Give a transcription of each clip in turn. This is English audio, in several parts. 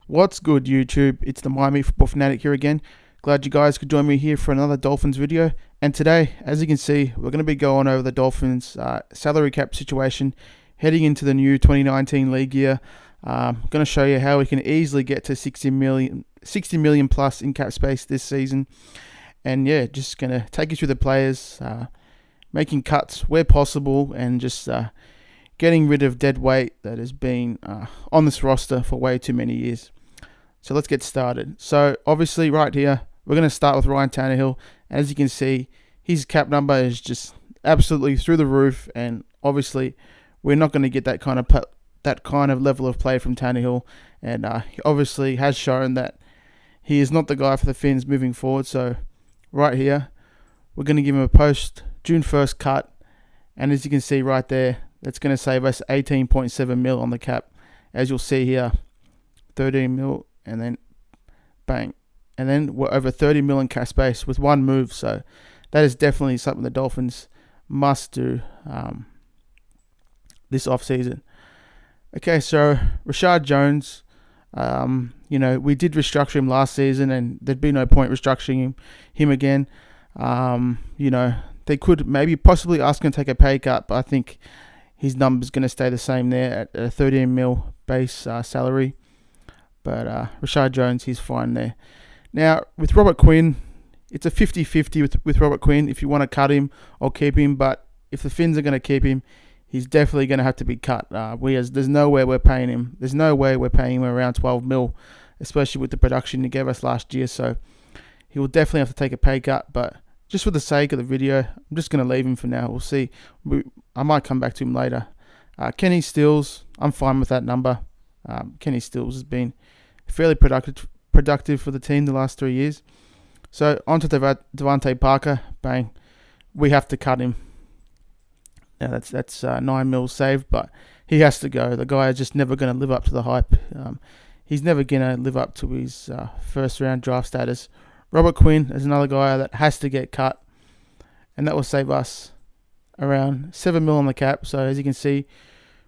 What's good, YouTube? It's the Miami Football Fanatic here again. Glad you guys could join me here for another Dolphins video. And today, as you can see, we're going to be going over the Dolphins' salary cap situation heading into the new 2019 league year. I'm going to show you how we can easily get to 60 million plus in cap space this season. And yeah, just going to take you through the players, making cuts where possible, and just getting rid of dead weight that has been on this roster for way too many years. So let's get started. So obviously right here, we're going to start with Ryan Tannehill. As you can see, his cap number is just absolutely through the roof, and obviously we're not going to get that kind of level of play from Tannehill. And he obviously has shown that he is not the guy for the Finns moving forward. So right here, we're going to give him a post June 1st cut, and as you can see right there, that's going to save us 18.7 mil on the cap. As you'll see here, 13 mil, and then bang. And then we're over 30 mil in cap space with one move. So that is definitely something the Dolphins must do this offseason. Okay, so Rashad Jones, we did restructure him last season, and there'd be no point restructuring him again. They could maybe possibly ask him to take a pay cut, but I think his number's going to stay the same there at a 13 mil base salary. But Rashad Jones, he's fine there. Now, with Robert Quinn, it's a 50-50 with Robert Quinn if you want to cut him or keep him. But if the Finns are going to keep him, he's definitely going to have to be cut. There's no way we're paying him. There's no way we're paying him around 12 mil, especially with the production he gave us last year. So he will definitely have to take a pay cut. But just for the sake of the video, I'm just going to leave him for now. We'll see. I might come back to him later. Kenny Stills, I'm fine with that number. Kenny Stills has been fairly productive for the team the last 3 years. So on to Devontae Parker. Bang. We have to cut him. Now that's 9 mil saved, but he has to go. The guy is just never going to live up to the hype. He's never going to live up to his first round draft status. Robert Quinn is another guy that has to get cut, and that will save us around 7 mil on the cap. So as you can see,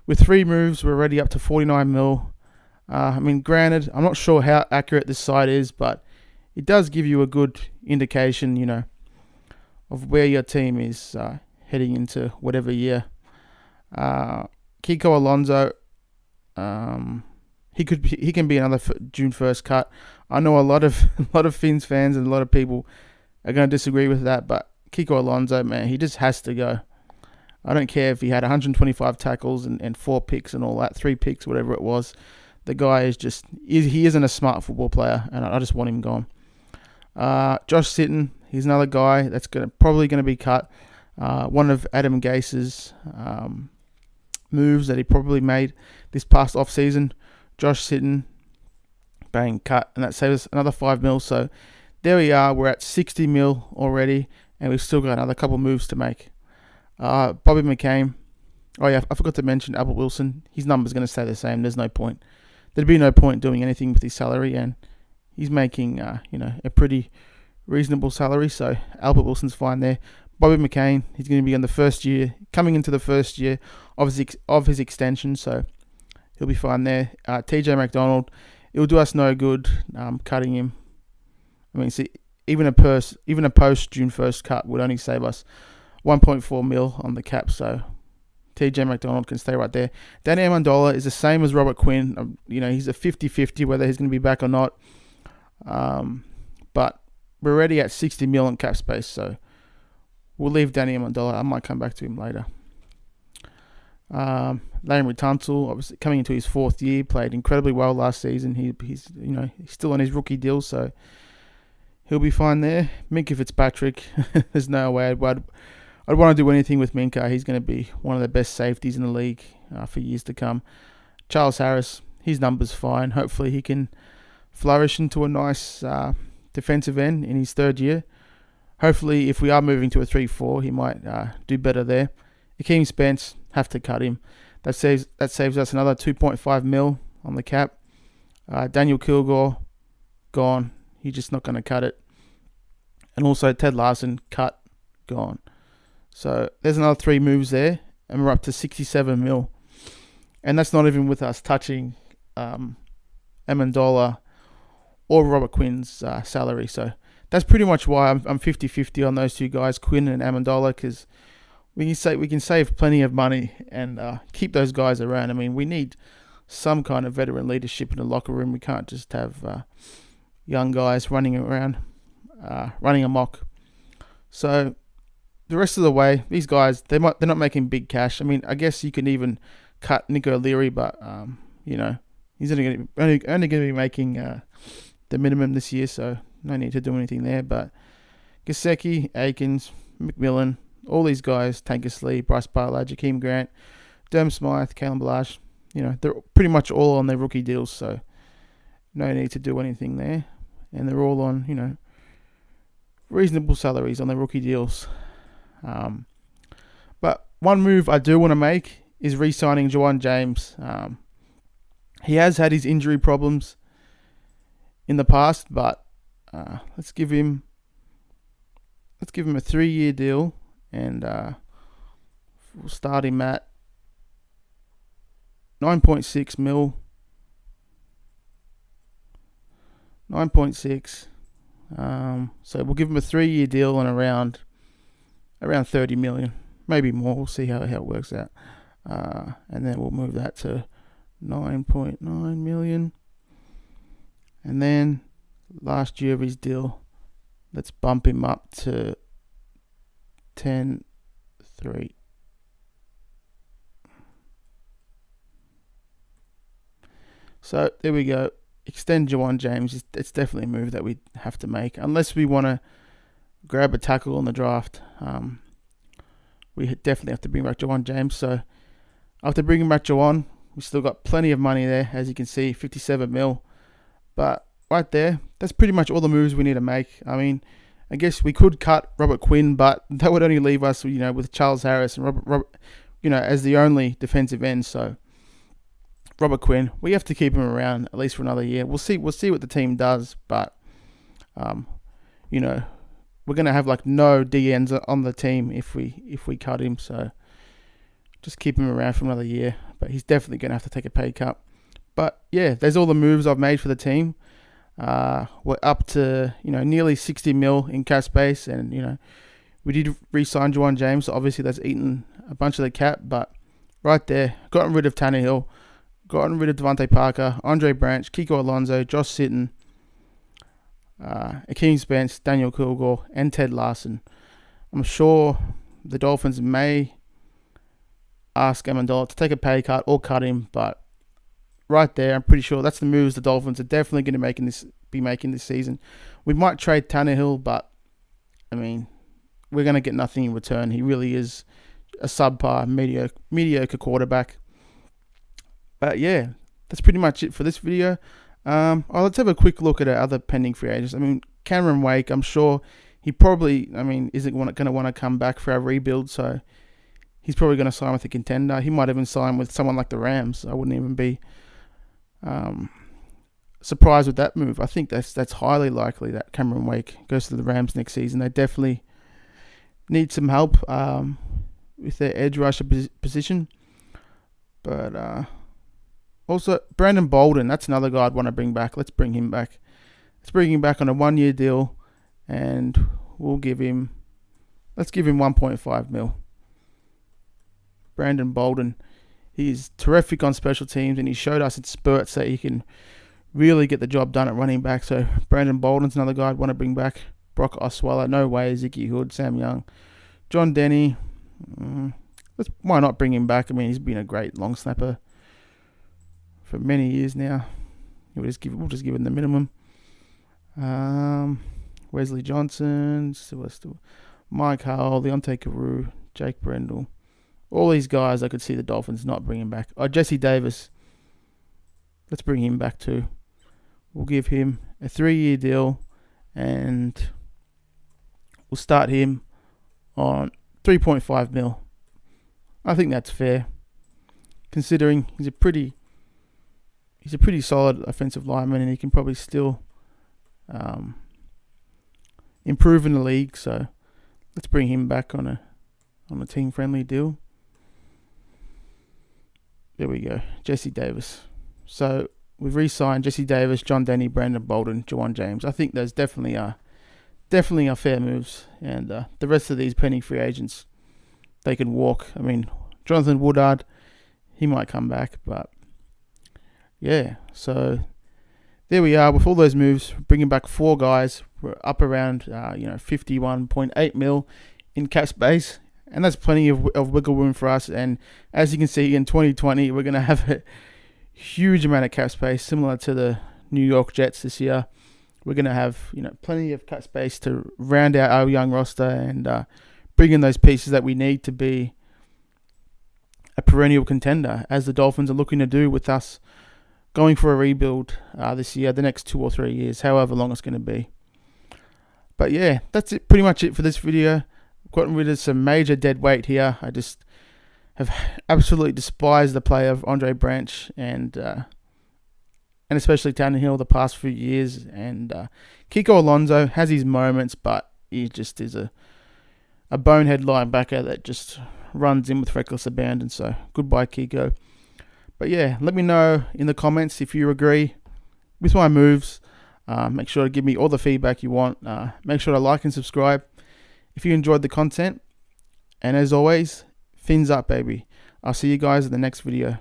with 3 moves, we're already up to 49 mil. Granted, I'm not sure how accurate this site is, but it does give you a good indication, of where your team is heading into whatever year. Kiko Alonso, he can be another June 1st cut. I know a lot of Finns fans and a lot of people are going to disagree with that, but Kiko Alonso, man, he just has to go. I don't care if he had 125 tackles and 4 picks and all that, 3 picks, whatever it was. The guy is he isn't a smart football player, and I just want him gone. Josh Sitton, he's another guy that's probably going to be cut. One of Adam Gase's moves that he probably made this past offseason. Josh Sitton, bang, cut, and that saves us another 5 mil. So there we are. We're at 60 mil already, and we've still got another couple moves to make. Bobby McCain. Oh yeah, I forgot to mention Albert Wilson. His number's going to stay the same. There's no point. There'd be no point doing anything with his salary, and he's making a pretty reasonable salary. So Albert Wilson's fine there. Bobby McCain, he's going to be on the first year, coming into the first year of his extension, so he'll be fine there. TJ McDonald, it will do us no good cutting him. Even a post June 1st cut would only save us 1.4 mil on the cap, so TJ McDonald can stay right there. Danny Amendola is the same as Robert Quinn. He's a 50-50 whether he's going to be back or not. But we're already at 60 mil in cap space, so we'll leave Danny Amendola. I might come back to him later. Larry Tunsil, obviously coming into his 4th year, played incredibly well last season. He's still on his rookie deal, so he'll be fine there. Minkah Fitzpatrick, there's no way I'd want to do anything with Minkah. He's going to be one of the best safeties in the league for years to come. Charles Harris, his number's fine. Hopefully he can flourish into a nice defensive end in his 3rd year. Hopefully, if we are moving to a 3-4, he might do better there. Akeem Spence, have to cut him. That saves us another 2.5 mil on the cap. Daniel Kilgore, gone. He's just not going to cut it. And also Ted Larson, cut, gone. So there's another 3 moves there, and we're up to 67 mil. And that's not even with us touching Amendola or Robert Quinn's salary. So that's pretty much why I'm 50-50 on those two guys, Quinn and Amendola, because we can save plenty of money and keep those guys around. I mean, we need some kind of veteran leadership in the locker room. We can't just have young guys running around, running amok. So the rest of the way, these guys, they're not making big cash. I mean, I guess you can even cut Nick O'Leary, but he's only going to be making the minimum this year, so no need to do anything there. But Gesicki, Akins, McMillan, all these guys, Tankersley, Bryce Butler, Jakeem Grant, Derm Smythe, Kalen Balazs, they're pretty much all on their rookie deals, so no need to do anything there. And they're all on, reasonable salaries on their rookie deals. But one move I do want to make is re-signing Ja'Wuan James. He has had his injury problems in the past, but let's give him a 3-year deal, and we'll start him at 9.6 mil. 9.6. So we'll give him a 3-year deal and around 30 million, maybe more. We'll see how it works out. And then we'll move that to 9.9 million. And then last year of his deal, let's bump him up to 10.3. So there we go. Extend Ja'Wuan James. It's definitely a move that we have to make, unless we want to grab a tackle on the draft. We definitely have to bring back Ja'Wuan James. So after bringing back Ja'Wuan, we've still got plenty of money there, as you can see, 57 mil. But right there, that's pretty much all the moves we need to make. I mean, I guess we could cut Robert Quinn, but that would only leave us, with Charles Harris and Robert, as the only defensive end. So Robert Quinn, we have to keep him around at least for another year. We'll see what the team does, but we're gonna have no DNs on the team if we cut him. So just keep him around for another year. But he's definitely gonna have to take a pay cut. But yeah, there's all the moves I've made for the team. We're up to nearly 60 mil in cap space, and we did re-sign Ja'Wuan James. So obviously that's eaten a bunch of the cap, but right there, gotten rid of Tannehill. Gotten rid of Devontae Parker, Andre Branch, Kiko Alonso, Josh Sitton, Akeem Spence, Daniel Kilgore, and Ted Larson. I'm sure the Dolphins may ask Amendola to take a pay cut or cut him, but right there, I'm pretty sure that's the moves the Dolphins are definitely going to be making this season. We might trade Tannehill, but I mean, we're going to get nothing in return. He really is a subpar, mediocre quarterback. But yeah, that's pretty much it for this video. Let's have a quick look at our other pending free agents. I mean, Cameron Wake, I'm sure he probably, isn't going to want to come back for our rebuild, so he's probably going to sign with a contender. He might even sign with someone like the Rams. I wouldn't even be surprised with that move. I think that's highly likely that Cameron Wake goes to the Rams next season. They definitely need some help with their edge rusher position. But also, Brandon Bolden, that's another guy I'd want to bring back. Let's bring him back. Let's bring him back on a 1-year deal, and let's give him 1.5 mil. Brandon Bolden, he's terrific on special teams, and he showed us in spurts that he can really get the job done at running back. So Brandon Bolden's another guy I'd want to bring back. Brock Osweiler, no way. Zicky Hood, Sam Young, John Denny. Why not bring him back? I mean, he's been a great long snapper for many years now. We'll just give him the minimum. Wesley Johnson, Mike Howell, Leonte Carew, Jake Brendel. All these guys I could see the Dolphins not bringing back. Jesse Davis. Let's bring him back too. We'll give him a 3-year deal, and we'll start him on 3.5 mil. I think that's fair, considering he's a pretty solid offensive lineman, and he can probably still improve in the league. So let's bring him back on a team-friendly deal. There we go, Jesse Davis. So we've re-signed Jesse Davis, John Denny, Brandon Bolden, Jawan James. I think those definitely are fair moves, and the rest of these pending free agents, they can walk. I mean, Jonathan Woodard, he might come back, but yeah. So there we are with all those moves, bringing back 4 guys. We're up around 51.8 mil in cap space, and that's plenty of wiggle room for us. And as you can see, in 2020, we're going to have a huge amount of cap space, similar to the New York Jets this year. We're going to have plenty of cap space to round out our young roster and bring in those pieces that we need to be a perennial contender, as the Dolphins are looking to do with us going for a rebuild this year, the next 2 or 3 years, however long it's going to be. But yeah, that's it. Pretty much it for this video. Gotten rid of some major dead weight here. I just have absolutely despised the play of Andre Branch and especially Tannehill the past few years. And Kiko Alonso has his moments, but he just is a bonehead linebacker that just runs in with reckless abandon. So goodbye, Kiko. But yeah, let me know in the comments if you agree with my moves. Make sure to give me all the feedback you want. Make sure to like and subscribe if you enjoyed the content. And as always, fins up, baby. I'll see you guys in the next video.